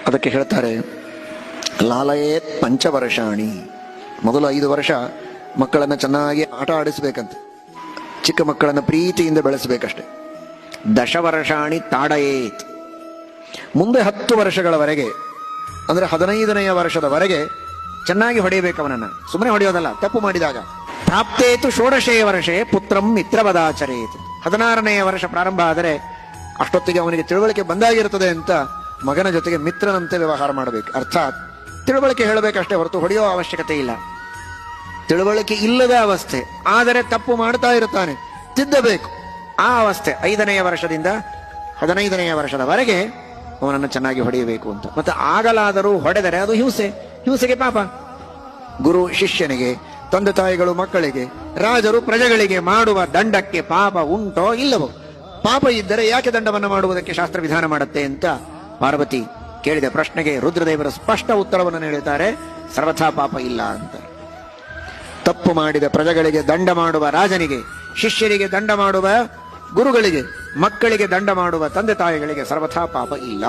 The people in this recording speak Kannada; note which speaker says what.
Speaker 1: ಅದಕ್ಕೆ ಹೇಳ್ತಾರೆ ಲಾಲಯೇತ್ ಪಂಚವರ್ಷಾಣಿ, ಮೊದಲು 5 ವರ್ಷ ಮಕ್ಕಳನ್ನು ಚೆನ್ನಾಗಿ ಆಟ ಆಡಿಸ್ಬೇಕಂತೆ, ಚಿಕ್ಕ ಮಕ್ಕಳನ್ನು ಪ್ರೀತಿಯಿಂದ ಬೆಳೆಸಬೇಕಷ್ಟೆ. ದಶವರ್ಷಾಣಿ ತಾಡಯೇತ್, ಮುಂದೆ 10 ವರ್ಷಗಳವರೆಗೆ ಅಂದ್ರೆ 15ನೆಯ ವರ್ಷದವರೆಗೆ ಚೆನ್ನಾಗಿ ಹೊಡೆಯಬೇಕು ಅವನನ್ನು, ಸುಮ್ಮನೆ ಹೊಡೆಯೋದಲ್ಲ, ತಪ್ಪು ಮಾಡಿದಾಗ. ಪ್ರಾಪ್ತೇತು ಷೋಡಶೇ ವರ್ಷೇ ಪುತ್ರಂ ಮಿತ್ರವದಾಚರೇತ್, 16ನೆಯ ವರ್ಷ ಪ್ರಾರಂಭ ಆದರೆ ಅಷ್ಟೊತ್ತಿಗೆ ಅವನಿಗೆ ತಿಳುವಳಿಕೆ ಬಂದಾಗಿರುತ್ತದೆ ಅಂತ ಮಗನ ಜೊತೆಗೆ ಮಿತ್ರನಂತೆ ವ್ಯವಹಾರ ಮಾಡಬೇಕು. ಅರ್ಥಾತ್ ತಿಳುವಳಿಕೆ ಹೇಳಬೇಕಷ್ಟೇ ಹೊರತು ಹೊಡೆಯೋ ಅವಶ್ಯಕತೆ ಇಲ್ಲ. ತಿಳುವಳಿಕೆ ಇಲ್ಲದ ಅವಸ್ಥೆ, ಆದರೆ ತಪ್ಪು ಮಾಡ್ತಾ ಇರುತ್ತಾನೆ, ತಿದ್ದಬೇಕು, ಆ ಅವಸ್ಥೆ 5ನೆಯ ವರ್ಷದಿಂದ 15ನೆಯ ವರ್ಷದವರೆಗೆ ಅವನನ್ನು ಚೆನ್ನಾಗಿ ಹೊಡೆಯಬೇಕು ಅಂತ. ಮತ್ತೆ ಆಗಲಾದರೂ ಹೊಡೆದರೆ ಅದು ಹಿಂಸೆಗೆ ಪಾಪ. ಗುರು ಶಿಷ್ಯನಿಗೆ, ತಂದೆ ತಾಯಿಗಳು ಮಕ್ಕಳಿಗೆ, ರಾಜರು ಪ್ರಜೆಗಳಿಗೆ ಮಾಡುವ ದಂಡಕ್ಕೆ ಪಾಪ ಉಂಟೋ ಇಲ್ಲವೋ? ಪಾಪ ಇದ್ದರೆ ಯಾಕೆ ದಂಡವನ್ನು ಮಾಡುವುದಕ್ಕೆ ಶಾಸ್ತ್ರ ವಿಧಾನ ಮಾಡುತ್ತೆ ಅಂತ ಪಾರ್ವತಿ ಕೇಳಿದ ಪ್ರಶ್ನೆಗೆ ರುದ್ರದೇವರು ಸ್ಪಷ್ಟ ಉತ್ತರವನ್ನು ನೀಡುತ್ತಾರೆ, ಸರ್ವಥಾ ಪಾಪ ಇಲ್ಲ ಅಂತ. ತಪ್ಪು ಮಾಡಿದ ಪ್ರಜೆಗಳಿಗೆ ದಂಡ ಮಾಡುವ ರಾಜನಿಗೆ, ಶಿಷ್ಯರಿಗೆ ದಂಡ ಮಾಡುವ ಗುರುಗಳಿಗೆ, ಮಕ್ಕಳಿಗೆ ದಂಡ ಮಾಡುವ ತಂದೆ ತಾಯಿಗಳಿಗೆ ಸರ್ವಥಾ ಪಾಪ ಇಲ್ಲ.